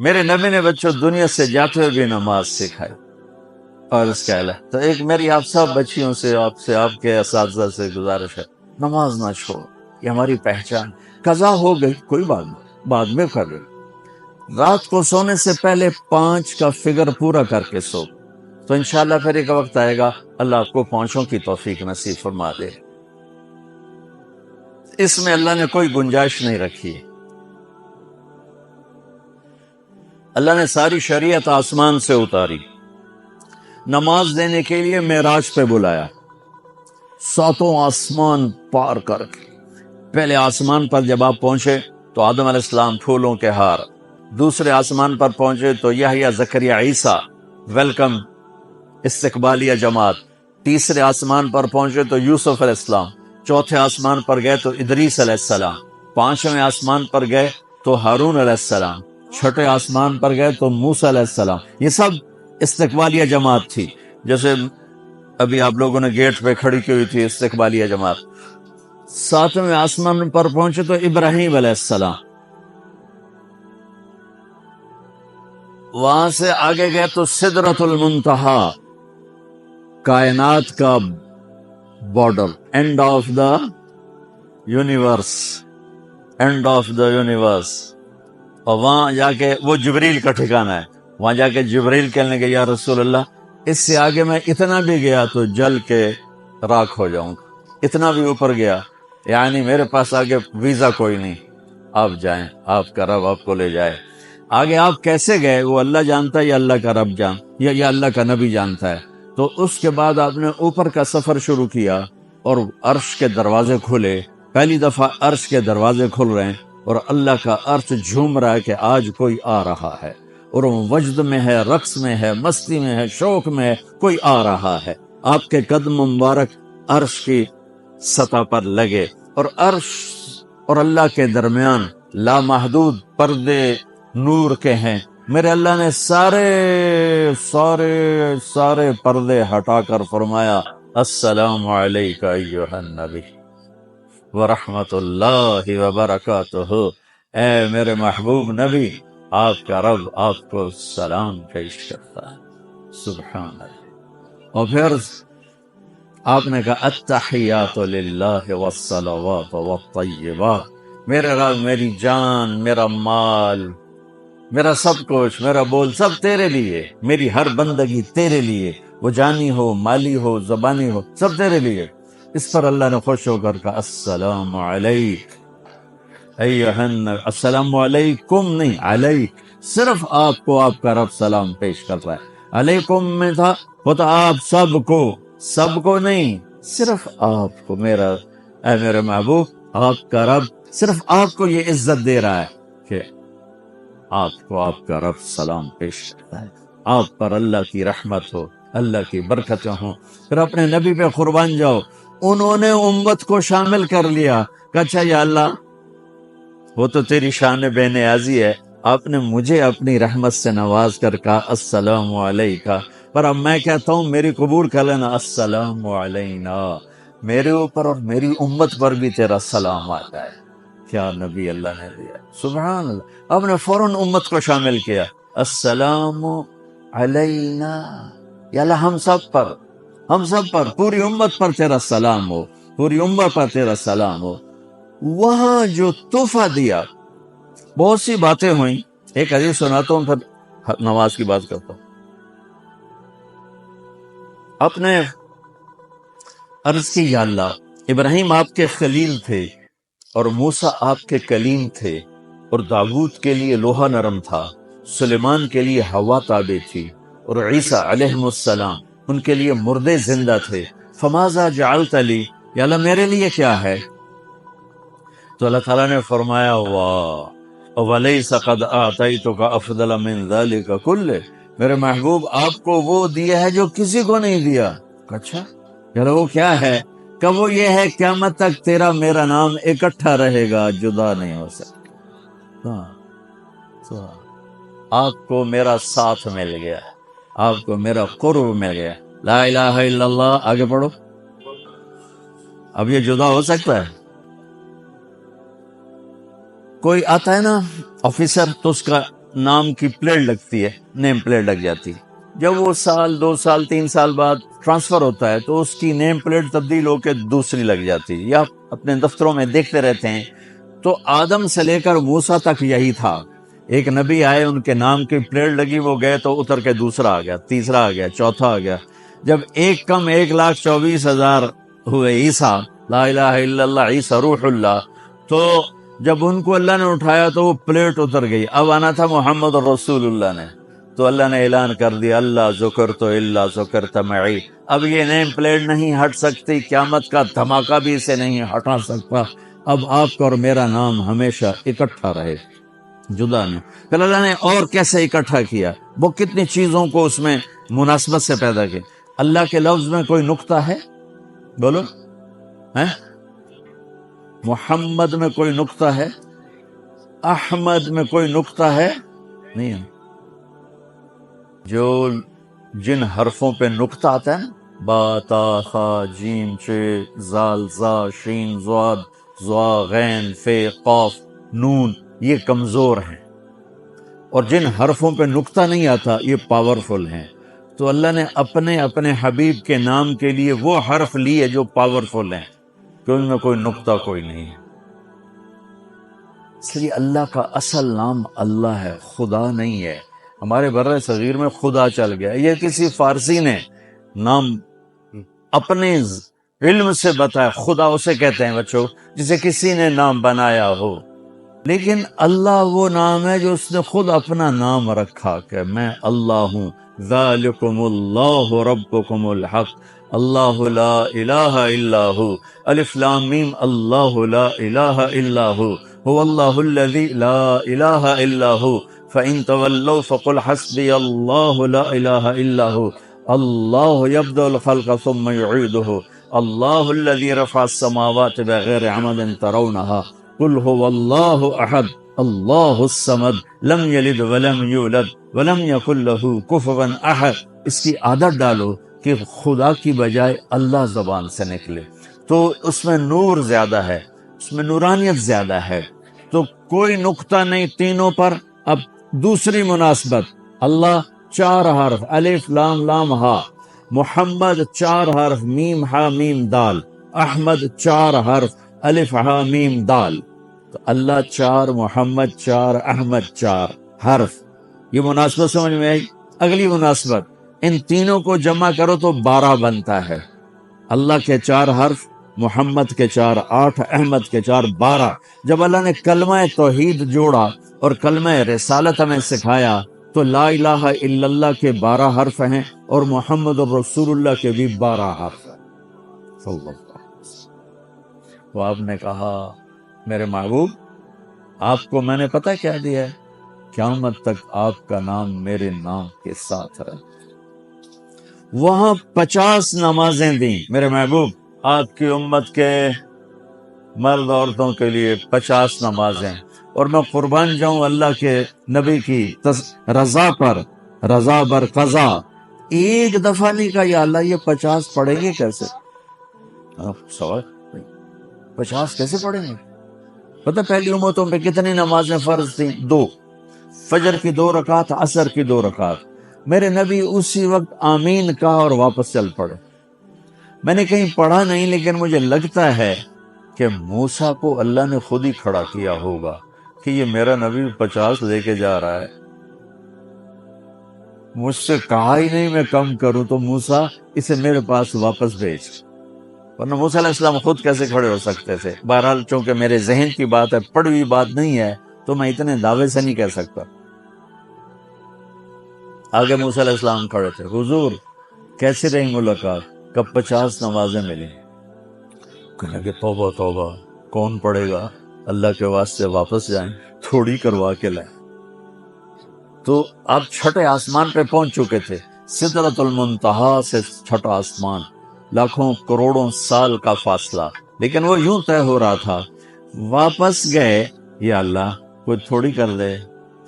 میرے نبی نے بچوں دنیا سے جاتے ہوئے بھی نماز سکھائی. اور اس کا علاوہ تو ایک میری آپ سب بچیوں سے آپ کے اساتذہ سے گزارش ہے، نماز نہ چھوڑو، یہ ہماری پہچان. قضا ہو گئی کوئی بات نہیں، بعد میں کر لیں. رات کو سونے سے پہلے 5 کا فگر پورا کر کے سو، تو انشاءاللہ پھر ایک وقت آئے گا اللہ آپ کو 5 کی توفیق نصیب فرما دے. اس میں اللہ نے کوئی گنجائش نہیں رکھی. اللہ نے ساری شریعت آسمان سے اتاری، نماز دینے کے لیے معراج پہ بلایا، 7 آسمان پار کر کے. پہلے آسمان پر جب آپ پہنچے تو آدم علیہ السلام پھولوں کے ہار، دوسرے آسمان پر پہنچے تو یحییٰ زکریا عیسیٰ ویلکم استقبالیہ جماعت، تیسرے آسمان پر پہنچے تو یوسف علیہ السلام، چوتھے آسمان پر گئے تو ادریس علیہ السلام، 5ویں آسمان پر گئے تو ہارون علیہ السلام، 6 آسمان پر گئے تو موسیٰ علیہ السلام. یہ سب استقبالیہ جماعت تھی. جیسے ابھی آپ لوگوں نے گیٹ پہ کھڑی کی ہوئی تھی استقبالیہ جماعت. 7ویں آسمان پر پہنچے تو ابراہیم علیہ السلام، وہاں سے آگے گئے تو سدرۃ المنتہا، کائنات کا border, and of the universe, and of the universe. اور وہاں جا کے وہ جبریل کا ٹھکانہ ہے. وہاں جا کے جبریل کہنے کہ یا رسول اللہ اس سے آگے میں اتنا بھی گیا تو جل کے راکھ ہو جاؤں گا، اتنا بھی اوپر گیا یعنی میرے پاس آگے ویزا کوئی نہیں، آپ جائیں، آپ کا رب آپ کو لے جائے. آگے آپ کیسے گئے وہ اللہ جانتا ہے یا اللہ کا رب یا اللہ کا نبی جانتا ہے. تو اس کے بعد آپ نے اوپر کا سفر شروع کیا اور عرش کے دروازے کھلے. پہلی دفعہ عرش کے دروازے کھل رہے ہیں اور اللہ کا عرش جھوم رہا ہے کہ آج کوئی آ رہا ہے، اور وہ وجد میں ہے، رقص میں ہے، مستی میں ہے، شوق میں ہے، کوئی آ رہا ہے. آپ کے قدم مبارک عرش کی سطح پر لگے اور عرش اور اللہ کے درمیان لامحدود پردے نور کے ہیں. میرے اللہ نے سارے سارے سارے پردے ہٹا کر فرمایا السلام علیک ایھا النبی ورحمۃ اللہ وبرکاتہ. اے میرے محبوب نبی، آپ کا رب آپ کو سلام پیش کرتا ہے. سبحان اللہ. اور پھر آپ نے کہا التحیات للہ والصلوات والطیبات. میرے رب، میری جان، میرا مال، میرا سب کچھ، میرا بول سب تیرے لیے، میری ہر بندگی تیرے لیے، وہ جانی ہو، مالی ہو، زبانی ہو، سب تیرے لیے. اس پر اللہ نے خوش ہو کر کہا السلام علیک ایھا النبی. السلام علیکم نہیں، علیک. صرف آپ کو آپ کا رب سلام پیش کر رہا ہے. علیکم میں تھا وہ تو آپ سب کو نہیں، صرف آپ کو. میرا اے میرے محبوب، آپ کا رب صرف آپ کو یہ عزت دے رہا ہے کہ آپ کو آپ کا رب سلام پیش کرتا ہے. آپ پر اللہ کی رحمت ہو، اللہ کی برکتیں ہوں. پھر اپنے نبی پہ قربان جاؤ. انہوں نے امت کو شامل کر لیا کہ اچھا یا اللہ وہ تو تیری شان بے نیازی ہے، آپ نے مجھے اپنی رحمت سے نواز کر کہا السلام علیکہ، پر اب میں کہتا ہوں میری قبول کر لینا السلام علینا، میرے اوپر اور میری امت پر بھی تیرا سلام آتا ہے. کیا نبی اللہ نے دیا، سبحان اللہ. آپ نے فوراً امت کو شامل کیا. السلام علینا، یا اللہ ہم سب پر پوری امت پر تیرا سلام ہو، پوری امت پر تیرا سلام ہو. وہاں جو تحفہ دیا، بہت سی باتیں ہوئیں. ایک حدیث سناتا ہوں پھر نماز کی بات کرتا ہوں. اپنے عرض کی یا اللہ ابراہیم آپ کے خلیل تھے اور موسیٰ آپ کے کلیم تھے، اور داؤد کے لیے لوہا نرم تھا، سلیمان کے لیے ہوا تابع تھی، اور عیسیٰ علیہ السلام ان کے لیے مردے زندہ تھے. فماذا جعلت لی، یا اللہ میرے لیے کیا ہے؟ تو اللہ تعالیٰ نے فرمایا واہ ولیس قد اعطیتک افضل من ذلک کلہ، میرے محبوب آپ کو وہ دیا ہے جو کسی کو نہیں دیا. اچھا یار وہ کیا ہے؟ کہ وہ یہ ہے قیامت تک تیرا میرا نام اکٹھا رہے گا، جدا نہیں ہو سکتا. آپ کو میرا ساتھ مل گیا، آپ کو میرا قرب مل گیا. لا الہ الا اللہ. آگے پڑھو. اب یہ جدا ہو سکتا ہے؟ کوئی آتا ہے نا آفیسر تو اس کا نام کی پلیٹ لگتی ہے، نیم پلیٹ لگ جاتی ہے. جب وہ سال 2 سال 3 سال بعد ٹرانسفر ہوتا ہے تو اس کی نیم پلیٹ تبدیل ہو کے دوسری لگ جاتی ہے، یا اپنے دفتروں میں دیکھتے رہتے ہیں. تو آدم سے لے کر موسیٰ تک یہی تھا. ایک نبی آئے، ان کے نام کی پلیٹ لگی، وہ گئے تو اتر کے دوسرا آ گیا، تیسرا آ گیا، چوتھا آ گیا. جب ایک کم 1,24,000 ہوئے عیسیٰ، لا الہ الا اللہ عیسیٰ روح اللہ، تو جب ان کو اللہ نے اٹھایا تو وہ پلیٹ اتر گئی. اب آنا تھا محمد رسول اللہ نے، تو اللہ نے اعلان کر دیا اللہ ذکرت الا ذکرت معی. اب یہ نیم پلیٹ نہیں ہٹ سکتی، قیامت کا دھماکہ بھی اسے نہیں ہٹا سکتا. اب آپ کا اور میرا نام ہمیشہ اکٹھا رہے، جدا نہیں. پھر اللہ نے اور کیسے اکٹھا کیا، وہ کتنی چیزوں کو اس میں مناسبت سے پیدا کیا. اللہ کے لفظ میں کوئی نقطہ ہے؟ بولو ہیں؟ محمد میں کوئی نقطہ ہے؟ احمد میں کوئی نقطہ ہے؟ نہیں ہے. جو جن حرفوں پہ نقطہ آتا ہے نا، با تا خا جیم چ زال زا شین زواد زوا غین فے قاف نون، یہ کمزور ہیں. اور جن حرفوں پہ نقطہ نہیں آتا یہ پاورفل ہیں. تو اللہ نے اپنے حبیب کے نام کے لیے وہ حرف لیے جو پاورفل ہیں، کہ ان میں کوئی نقطہ کوئی نہیں ہے. اس لیے اللہ کا اصل نام اللہ ہے، خدا نہیں ہے. ہمارے بر صغیر میں خدا چل گیا، یہ کسی فارسی نے نام اپنے علم سے بتایا. خدا اسے کہتے ہیں بچوں جسے کسی نے نام بنایا ہو. لیکن اللہ وہ نام ہے جو اس نے خود اپنا نام رکھا کہ میں اللہ ہوں. ذالکم اللہ ربکم الحق اللہ لا الہ الا ہو. الف لام میم اللہ لا الہ الا ہو هو اللہ الذی لا الہ الا ہو فإن تولوا فقل حسبی اللہ لا الہ الا ہو. اللہ یبدأ الخلق ثم یعیدہ. اللہ الذی رفع السماوات بغیر عمد ترونها قل هو اللہ احد اللہ الصمد لم یلد ولم یولد ولم یکن له کفوا احد. اس کی عادت ڈالو کہ خدا کی بجائے اللہ زبان سے نکلے، تو اس میں نور زیادہ ہے، اس میں نورانیت زیادہ ہے. تو کوئی نقطہ نہیں تینوں پر. اب دوسری مناسبت، اللہ 4 حرف الف لام لام ہا، محمد 4 حرف میم ہا میم دال، احمد 4 حرف الف ہا میم دال. تو اللہ 4، محمد 4، احمد 4 حرف. یہ مناسبت سمجھ میں آئی؟ اگلی مناسبت، ان تینوں کو جمع کرو تو 12 بنتا ہے. اللہ کے 4 حرف، محمد کے 4 8، احمد کے 4 12. جب اللہ نے کلمہ توحید جوڑا اور کلمہ رسالت ہمیں سکھایا تو لا الہ الا اللہ کے 12 حرف ہیں اور محمد رسول اللہ کے بھی 12 حرف ہیں. صلی اللہ علیہ وسلم. تو آپ نے کہا میرے محبوب آپ کو میں نے پتہ کیا دیا ہے؟ قیامت تک آپ کا نام میرے نام کے ساتھ رہے. وہاں 50 نمازیں دیں میرے محبوب، آپ کی امت کے مرد عورتوں کے لیے 50 نمازیں. اور میں قربان جاؤں اللہ کے نبی کی رضا پر، رضا بر قضا. ایک دفعہ نہیں کہا یا اللہ یہ 50 پڑھیں گے کیسے؟ سوال 50 کیسے پڑھیں گے؟ پتہ پہلی امتوں پہ کتنی نمازیں فرض تھیں؟ 2، فجر کی 2 رکعت، عصر کی 2 رکعت. میرے نبی اسی وقت آمین کہا اور واپس چل پڑے. میں نے کہیں پڑھا نہیں لیکن مجھے لگتا ہے کہ موسیٰ کو اللہ نے خود ہی کھڑا کیا ہوگا کہ یہ میرا نبی 50 لے کے جا رہا ہے، مجھ سے کہا ہی نہیں میں کم کروں، تو موسیٰ اسے میرے پاس واپس بھیج. ورنہ موسیٰ علیہ السلام خود کیسے کھڑے ہو سکتے تھے؟ بہرحال چونکہ میرے ذہن کی بات ہے، پڑھی ہوئی بات نہیں ہے، تو میں اتنے دعوے سے نہیں کہہ سکتا. آگے موسیٰ علیہ السلام کھڑے تھے، حضور کیسی رہی ملاقات؟ کب 50 نمازیں ملی؟ کہنے کہ توبہ توبہ، کون پڑھے گا؟ اللہ کے واسطے واپس جائیں، تھوڑی کروا کے لائیں. تو آپ 6 آسمان پہ پہنچ چکے تھے، سدرۃ المنتہا سے 6 آسمان، لاکھوں کروڑوں سال کا فاصلہ. لیکن وہ یوں طے ہو رہا تھا. واپس گئے، یا اللہ کوئی تھوڑی کر دے،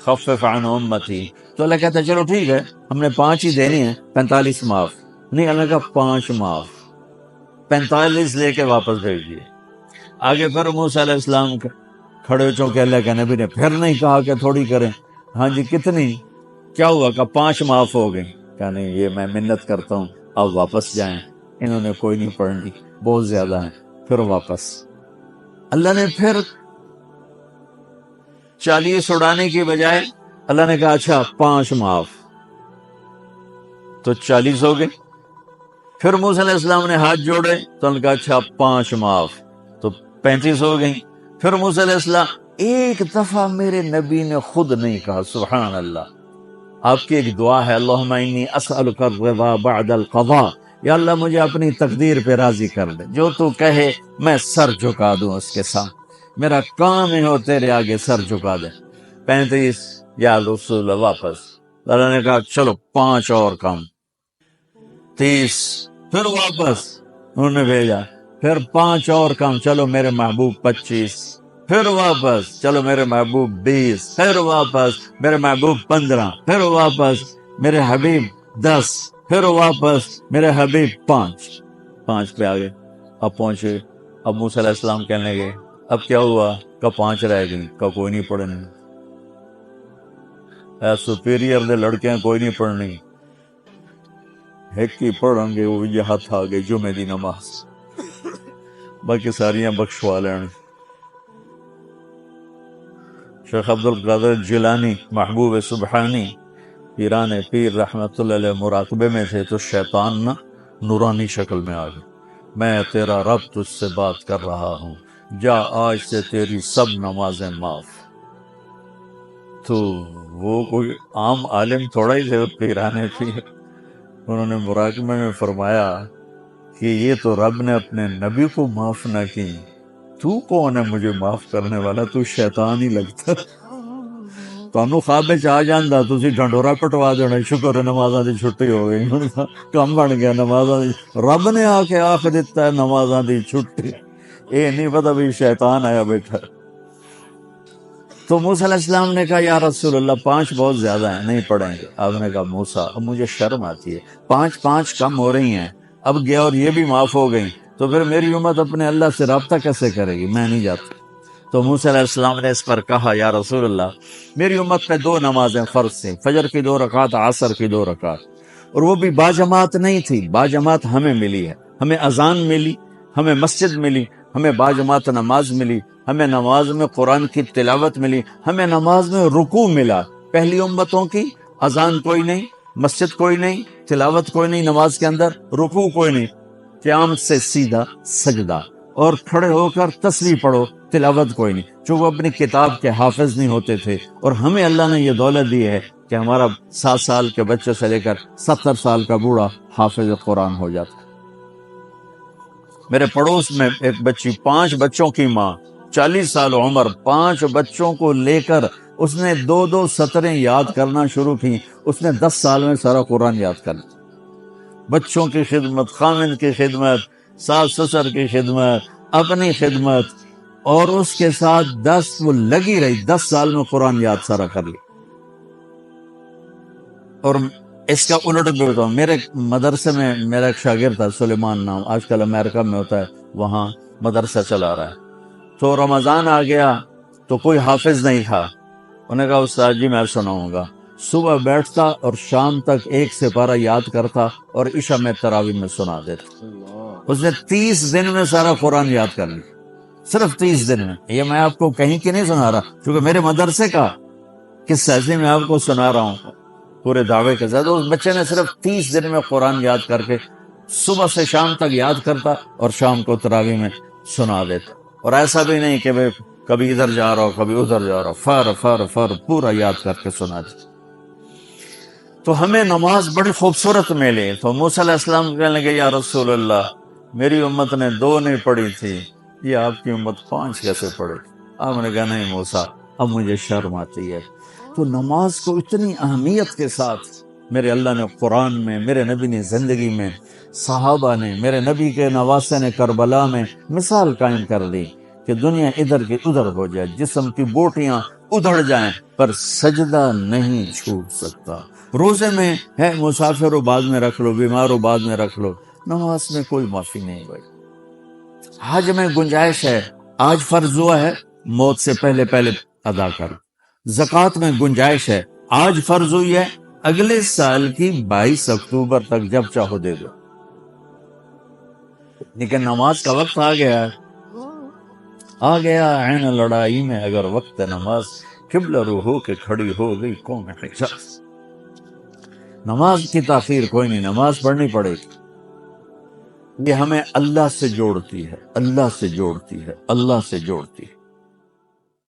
خفف عن امتی. تو اللہ کہتا ہے چلو ٹھیک ہے، ہم نے 5 ہی دینی ہیں، 45 معاف. نہیں، اللہ کا 5 معاف، 45 لے کے واپس بھیج دیے. آگے پھر موسیٰ علیہ السلام کھڑے، چونکہ اللہ کے نبی نے پھر نہیں کہا کہ تھوڑی کریں. ہاں جی کتنی؟ کیا ہوا؟ کہ 5 معاف ہو گئی. کہ نہیں یہ میں منت کرتا ہوں آپ واپس جائیں. انہوں نے کوئی نہیں پڑھنی، بہت زیادہ ہیں. پھر واپس اللہ نے پھر 40 اڑانے کی بجائے اللہ نے کہا اچھا 5 معاف، تو 40 ہو گئے. پھر موسیٰ علیہ السلام نے ہاتھ جوڑے تو انہوں نے کہا اچھا 5 معاف، تو 35 ہو گئی. پھر موسیٰ علیہ السلام ایک دفعہ میرے نبی نے خود نہیں کہا سبحان اللہ. آپ کی ایک دعا ہے اللہم انی اسألک الرضا بعد القضاء، یا اللہ مجھے اپنی تقدیر پہ راضی کر دے، جو تو کہے میں سر جھکا دوں اس کے ساتھ، میرا کام ہی ہو تیرے آگے سر جھکا دے. 35 یا رسول اللہ واپس. اللہ نے کہا چلو 5 اور کم. 30 پھر واپس انہوں نے بھیجا. پھر 5 اور کم، چلو میرے محبوب 25. پھر واپس چلو میرے محبوب 20. پھر واپس میرے محبوب 15. پھر واپس میرے حبیب 10. پھر واپس میرے حبیب 5 پہ آگے. اب پہنچے. اب موسیٰ علیہ السلام کہنے گئے اب کیا ہوا؟ کہ 5 رہ گئی. کہ کوئی نہیں پڑھنے. اے سپیریئر دے لڑکے ہیں کوئی نہیں پڑھنی، ایک ہی پڑھیں گے وہ یہ ہاتھ آگے جمعے دی نماز، باقی ساریاں بخشوا لین. شیخ عبد القادر جیلانی محبوب سبحانی پیران پیر رحمت اللہ علیہ مراقبے میں تھے تو شیطان نا نورانی شکل میں آ گیا. میں تیرا رب تجھ سے بات کر رہا ہوں، جا آج سے تیری سب نمازیں معاف. تو وہ کوئی عام عالم تھوڑا ہی تھے، پیرانے پیر. انہوں نے مراقبے میں فرمایا کہ یہ تو رب نے اپنے نبی کو معاف نہ کی، تو کون ہے مجھے معاف کرنے والا؟ تو شیطان ہی لگتا. تانوں خواب وچ آ جاندا تسی ڈھنڈورا پٹوا دینا، شکر ہے نمازاں دی چھٹی ہو گئی، کم بن گیا نمازاں دی. رب نے آ کے آکھ دیتا ہے نمازاں دی چھٹی، اے نہیں پتہ بھی شیطان آیا بیٹھا. تو موسیٰ علیہ السلام نے کہا یا رسول اللہ 5 بہت زیادہ ہیں، نہیں پڑھیں گے. آپ نے کہا موسیٰ اب مجھے شرم آتی ہے، 5 کم ہو رہی ہیں، اب گیا اور یہ بھی معاف ہو گئی تو پھر میری امت اپنے اللہ سے رابطہ کیسے کرے گی؟ میں نہیں جاتا. تو موسیٰ علیہ السلام نے اس پر کہا یا رسول اللہ میری امت پہ 2 نمازیں فرض تھیں، فجر کی 2 رکعت، عصر کی 2 رکعت، اور وہ بھی باجماعت نہیں تھی. باجماعت ہمیں ملی ہے، ہمیں اذان ملی، ہمیں مسجد ملی، ہمیں باجماعت نماز ملی، ہمیں نماز میں قرآن کی تلاوت ملی، ہمیں نماز میں رکوع ملا. پہلی امتوں کی اذان کوئی نہیں، مسجد کوئی نہیں، تلاوت کوئی نہیں، نماز کے اندر رکوع کوئی نہیں، قیام سے سیدھا سجدہ، اور کھڑے ہو کر تسبیح پڑھو، تلاوت کوئی نہیں. جو وہ اپنی کتاب کے حافظ نہیں ہوتے تھے. اور ہمیں اللہ نے یہ دولت دی ہے کہ ہمارا 7 سال کے بچے سے لے کر 70 سال کا بوڑھا حافظ قرآن ہو جاتا. میرے پڑوس میں ایک بچی، 5 بچوں کی ماں، 40 سال عمر، 5 بچوں کو لے کر اس نے 2 سطریں یاد کرنا شروع کی. اس نے 10 سال میں سارا قرآن یاد کر لیا. بچوں کی خدمت، خامند کی خدمت، ساس سسر کی خدمت، اپنی خدمت، اور اس کے ساتھ 10 وہ لگی رہی. 10 سال میں قرآن یاد سارا کر لی. اور اس کا الٹ بھی بتاؤں، میرے مدرسے میں میرا ایک شاگرد تھا سلیمان نام، آج کل امریکہ میں ہوتا ہے، وہاں مدرسہ چلا رہا ہے. تو رمضان آ گیا تو کوئی حافظ نہیں تھا. انہوں نے کہا استاد جی میں سناؤں گا. صبح بیٹھتا اور شام تک 1 سپارہ یاد کرتا اور عشاء میں تراویح میں سنا دیتا. اس نے 30 دن میں سارا قرآن یاد کر لیا، صرف 30 دن میں. یہ میں آپ کو کہیں کی نہیں سنا رہا، کیونکہ میرے مدرسے کا قصہ ایسے میں آپ کو سنا رہا ہوں پورے دعوے کے ساتھ. اس بچے نے صرف 30 دن میں قرآن یاد کر کے صبح سے شام تک یاد کرتا اور شام کو تراویح میں سنا دیتا. اور ایسا بھی نہیں کہ میں کبھی ادھر جا رہا ہوں کبھی ادھر جا رہا ہوں، فر پورا یاد کر کے سنا دیتا. تو ہمیں نماز بڑی خوبصورت ملی. تو موسیٰ علیہ السلام کہنے لگے یا رسول اللہ میری امت نے 2 نہیں پڑھی تھی، یہ آپ کی امت 5 کیسے پڑھے؟ آپ نے کہا نہیں موسیٰ اب مجھے شرم آتی ہے. تو نماز کو اتنی اہمیت کے ساتھ میرے اللہ نے قرآن میں، میرے نبی نے زندگی میں، صحابہ نے، میرے نبی کے نواسے نے کربلا میں مثال قائم کر دی کہ دنیا ادھر کی ادھر ہو جائے، جسم کی بوٹیاں ادھڑ جائیں پر سجدہ نہیں چھوٹ سکتا. روزے میں ہے مسافر ہو بعد میں رکھ لو، بیمار ہو بعد میں رکھ لو، نماز میں کوئی معافی نہیں بھائی. حج میں گنجائش ہے، آج فرض ہوا ہے موت سے پہلے ادا کر. زکوٰۃ میں گنجائش ہے، آج فرض ہوئی ہے، اگلے سال کی 22 اکتوبر تک جب چاہو دے دو، لیکن نماز کا وقت آ گیا ہے، آ گیا عین لڑائی میں اگر وقت نماز، قبلہ رو ہو کے کھڑی ہو گئی قوم حجاز۔ نماز کی تاخیر کوئی نہیں، نماز پڑھنی پڑے گی، یہ ہمیں اللہ سے جوڑتی ہے، اللہ سے جوڑتی ہے، اللہ سے جوڑتی ہے۔